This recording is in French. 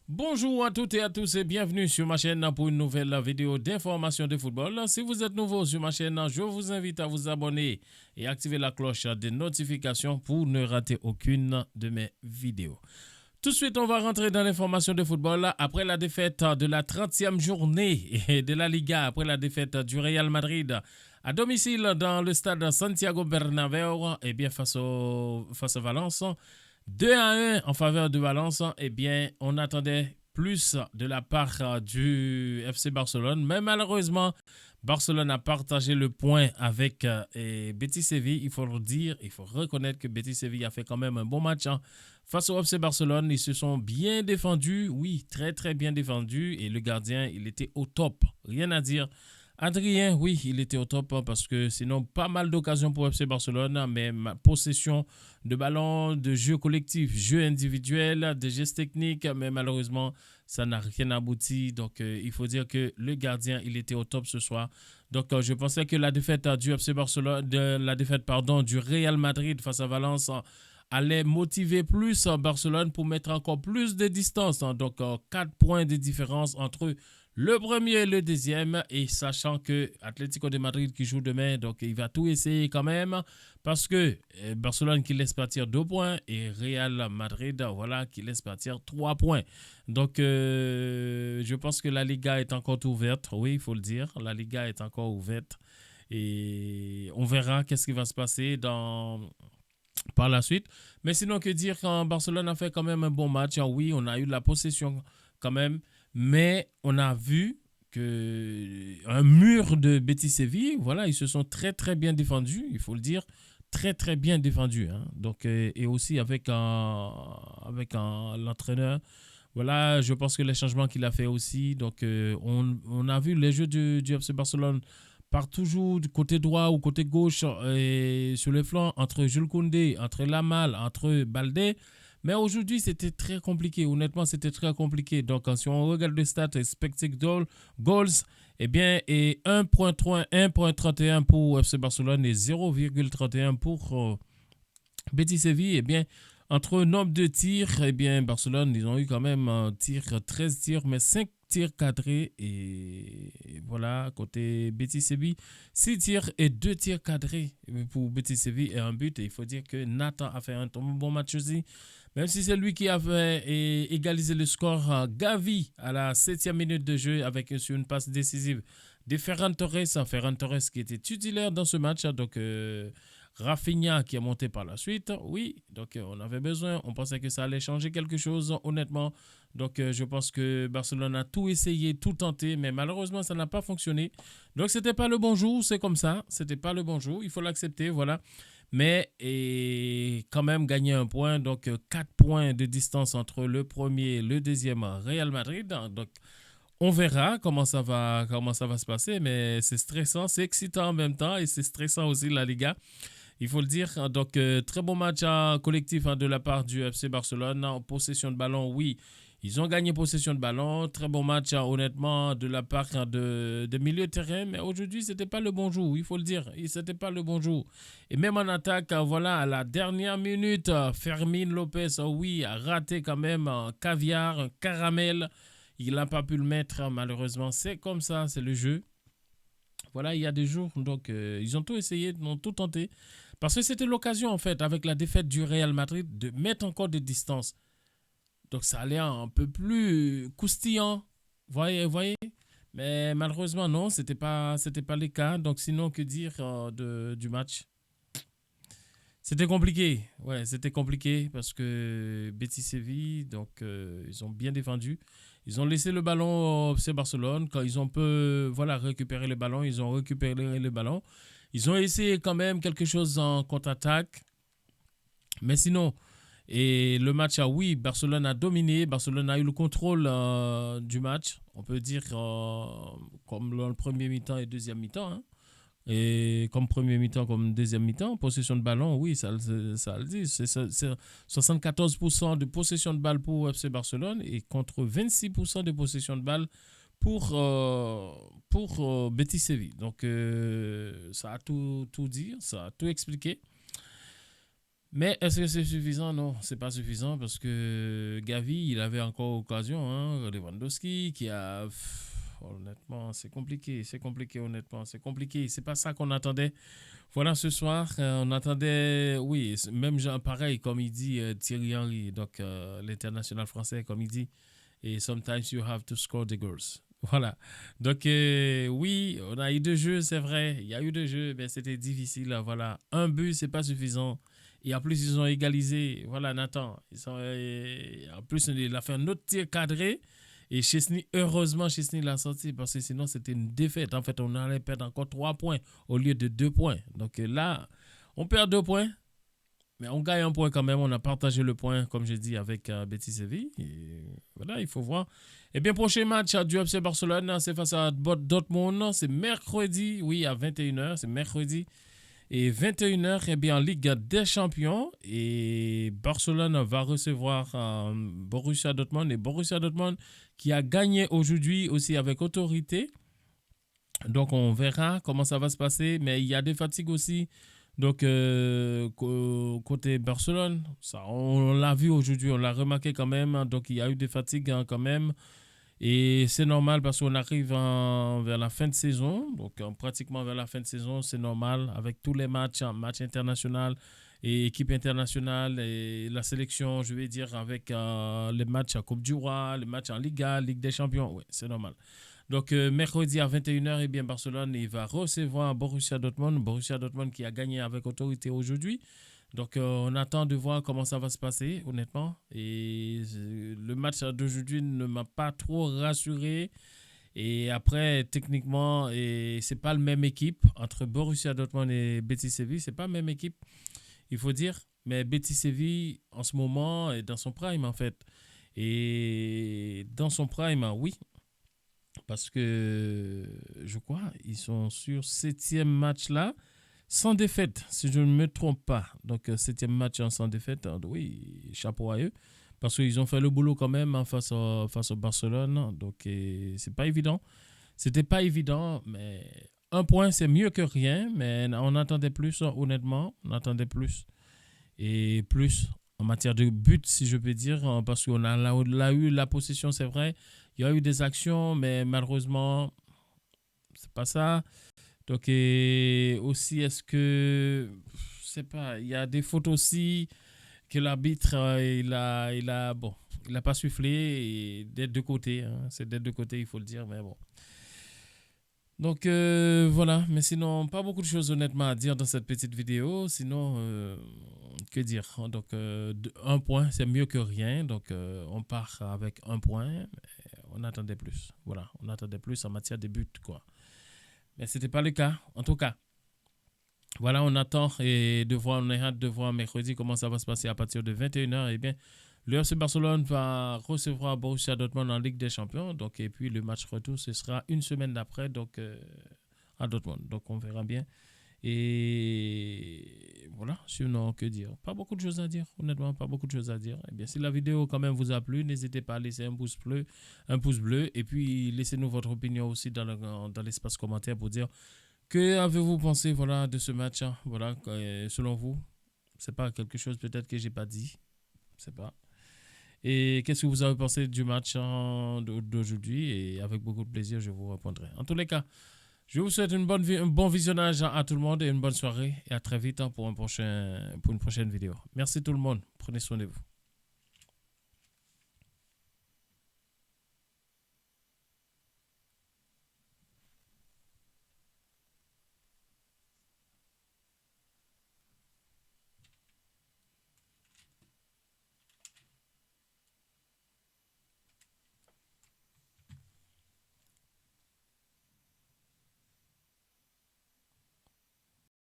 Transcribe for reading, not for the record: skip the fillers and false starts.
Bonjour à toutes et à tous et bienvenue sur ma chaîne pour une nouvelle vidéo d'information de football. Si vous êtes nouveau sur ma chaîne, je vous invite à vous abonner et activer la cloche des notifications pour ne rater aucune de mes vidéos. Tout de suite, on va rentrer dans l'information de football. Après la défaite de la 30e journée de la Liga, après la défaite du Real Madrid à domicile dans le stade Santiago Bernabéu, et bien face à Valence, 2-1 en faveur de Valence, eh bien, on attendait plus de la part du FC Barcelone, mais malheureusement, Barcelone a partagé le point avec Betis Séville. Il faut le dire, il faut reconnaître que Betis Séville a fait quand même un bon match face au FC Barcelone. Ils se sont bien défendus, oui, très très bien défendus, et le gardien, il était au top, rien à dire. Adrien, oui, il était au top parce que sinon, pas mal d'occasions pour FC Barcelone, mais ma possession de ballon, de jeu collectif, jeu individuel, des gestes techniques, mais malheureusement, ça n'a rien abouti. Donc, il faut dire que le gardien, il était au top ce soir. Donc, je pensais que la défaite du FC Barcelone, du Real Madrid face à Valence allait motiver plus Barcelone pour mettre encore plus de distance. Donc, 4 points de différence entre le premier et le deuxième, et sachant que Atlético de Madrid qui joue demain, donc il va tout essayer quand même, parce que Barcelone qui laisse partir 2 points et Real Madrid, voilà, qui laisse partir 3 points. Donc, je pense que la Liga est encore ouverte, oui, il faut le dire, la Liga est encore ouverte, et on verra qu'est-ce qui va se passer par la suite. Mais sinon, que dire quand Barcelone a fait quand même un bon match, oui, on a eu la possession quand même, mais on a vu que un mur de Betis Séville, voilà, ils se sont très très bien défendus, il faut le dire, très très bien défendus. Donc, et aussi avec l'entraîneur. Voilà, je pense que les changements qu'il a fait aussi. Donc, on a vu les jeux du FC Barcelone par toujours du côté droit ou côté gauche et sur les flancs entre Jules Koundé, entre Lamal, entre Baldé. Mais aujourd'hui, c'était très compliqué. Honnêtement, c'était très compliqué. Donc, si on regarde les stats expected goals, eh bien, et 1.31 pour FC Barcelone et 0,31 pour Betis Séville, eh bien, entre nombre de tirs, eh bien, Barcelone, ils ont eu quand même un tir, 13 tirs, mais 5 tirs cadrés. Et voilà, côté Betis Séville, 6 tirs et 2 tirs cadrés pour Betis Séville et un but. Et il faut dire que Nathan a fait un bon match aussi. Même si c'est lui qui avait égalisé le score, Gavi à la 7e minute de jeu avec sur une passe décisive de Ferran Torres qui était titulaire dans ce match. Donc, Rafinha qui est monté par la suite, oui, donc on avait besoin, on pensait que ça allait changer quelque chose, honnêtement. Donc je pense que Barcelone a tout essayé, tout tenté, mais malheureusement ça n'a pas fonctionné. Donc c'était pas le bon jour, c'est comme ça, c'était pas le bon jour, il faut l'accepter, voilà. Mais et quand même gagner un point, donc 4 points de distance entre le premier et le deuxième Real Madrid. Donc on verra comment ça va se passer, mais c'est stressant, c'est excitant en même temps et c'est stressant aussi la Liga. Il faut le dire. Donc, très bon match collectif de la part du FC Barcelone. En possession de ballon, oui. Ils ont gagné possession de ballon. Très bon match, honnêtement, de la part de milieu de terrain. Mais aujourd'hui, ce n'était pas le bon jour. Il faut le dire. Ce n'était pas le bon jour. Et même en attaque, voilà, à la dernière minute, Fermin Lopez, oui, a raté quand même un caviar, un caramel. Il n'a pas pu le mettre, malheureusement. C'est comme ça, c'est le jeu. Voilà, il y a des jours, donc ils ont tout essayé, ils ont tout tenté. Parce que c'était l'occasion, en fait, avec la défaite du Real Madrid, de mettre encore des distances. Donc ça allait un peu plus croustillant. Voyez. Mais malheureusement, non, c'était pas le cas. Donc sinon, que dire du match? C'était compliqué. Ouais, c'était compliqué parce que Betis Séville, donc ils ont bien défendu. Ils ont laissé le ballon au FC Barcelone. Quand ils ont peu voilà, récupéré le ballon, ils ont récupéré le ballon. Ils ont essayé quand même quelque chose en contre-attaque. Mais sinon, et le match, oui, Barcelone a dominé. Barcelone a eu le contrôle du match. On peut dire comme dans le premier mi-temps et deuxième mi-temps. Et comme premier mi-temps, comme deuxième mi-temps, possession de ballon, oui, ça le dit. C'est 74% de possession de balle pour FC Barcelone et contre 26% de possession de balle pour Betis Séville. Donc, ça a tout dit, ça a tout expliqué. Mais est-ce que c'est suffisant? Non, c'est pas suffisant parce que Gavi, il avait encore occasion, hein, Lewandowski qui a honnêtement, c'est compliqué honnêtement, c'est compliqué, c'est pas ça qu'on attendait. Voilà ce soir, on attendait oui, même genre pareil comme il dit Thierry Henry, donc l'international français comme il dit et sometimes you have to score the goals. Voilà. Donc, oui, on a eu deux jeux, c'est vrai. Il y a eu deux jeux, mais c'était difficile. Voilà. Un but, c'est pas suffisant. Et en plus, ils ont égalisé. Voilà, Nathan. En plus, il a fait un autre tir cadré. Et Chesney, heureusement, Chesney l'a sorti parce que sinon, c'était une défaite. En fait, on allait perdre encore 3 points au lieu de 2 points. Donc là, on perd 2 points. Mais on gagne un point quand même. On a partagé le point, comme j'ai dit, avec Betis Séville. Et voilà, il faut voir. Et bien, prochain match du FC Barcelone, c'est face à Dortmund. C'est mercredi, oui, à 21h. C'est mercredi. Et 21h, eh bien, en Ligue des Champions. Et Barcelone va recevoir Borussia Dortmund. Et Borussia Dortmund qui a gagné aujourd'hui aussi avec autorité. Donc, on verra comment ça va se passer. Mais il y a des fatigues aussi. Donc, côté Barcelone, ça, on l'a vu aujourd'hui, on l'a remarqué quand même. Donc, il y a eu des fatigues quand même. Et c'est normal parce qu'on arrive vers la fin de saison. Donc, pratiquement vers la fin de saison, c'est normal avec tous les matchs, matchs internationaux et équipe internationale et la sélection, je vais dire, avec les matchs à Coupe du Roi, les matchs en Liga, Ligue des Champions. Oui, c'est normal. Donc, mercredi à 21h, eh bien, Barcelone il va recevoir Borussia Dortmund. Borussia Dortmund qui a gagné avec autorité aujourd'hui. Donc, on attend de voir comment ça va se passer, honnêtement. Et le match d'aujourd'hui ne m'a pas trop rassuré. Et après, techniquement, c'est pas la même équipe entre Borussia Dortmund et Betis Séville. C'est pas la même équipe, il faut dire. Mais Betis Séville, en ce moment, est dans son prime, en fait. Et dans son prime, oui, parce que je crois ils sont sur septième match là sans défaite si je ne me trompe pas. Donc septième match sans défaite, oui, chapeau à eux parce qu'ils ont fait le boulot quand même face au Barcelone. Donc c'est pas évident, c'était pas évident, mais un point c'est mieux que rien. Mais on attendait plus, honnêtement, on attendait plus et plus en matière de but, si je peux dire, parce qu'on a eu la possession, c'est vrai. Il y a eu des actions, mais malheureusement, c'est pas ça. Donc, et aussi, est-ce que, je sais pas, il y a des fautes aussi que l'arbitre, bon, il a pas soufflé et des deux côtés. Hein. C'est des deux côtés, il faut le dire, mais bon. Donc voilà, mais sinon, pas beaucoup de choses honnêtement à dire dans cette petite vidéo. Sinon, que dire? Donc, un point, c'est mieux que rien. Donc, on part avec un point. Mais on attendait plus. Voilà, on attendait plus en matière de buts, quoi. Mais ce n'était pas le cas, en tout cas. Voilà, on attend et on a hâte de voir mercredi comment ça va se passer à partir de 21h. Eh bien, le FC Barcelone va recevoir Borussia Dortmund en Ligue des Champions. Donc, et puis le match retour, ce sera une semaine d'après, donc à Dortmund. Donc, on verra bien. Et voilà, sinon, que dire? Pas beaucoup de choses à dire, honnêtement, pas beaucoup de choses à dire. Eh bien, si la vidéo quand même vous a plu, n'hésitez pas à laisser un pouce bleu et puis laissez-nous votre opinion aussi dans l'espace commentaire pour dire que avez-vous pensé voilà, de ce match, hein? Voilà, selon vous, c'est pas quelque chose peut-être que j'ai pas dit, je sais pas. Et qu'est-ce que vous avez pensé du match d'aujourd'hui? Et avec beaucoup de plaisir, je vous répondrai. En tous les cas, je vous souhaite un bon visionnage à tout le monde et une bonne soirée. Et à très vite pour une prochaine vidéo. Merci tout le monde. Prenez soin de vous.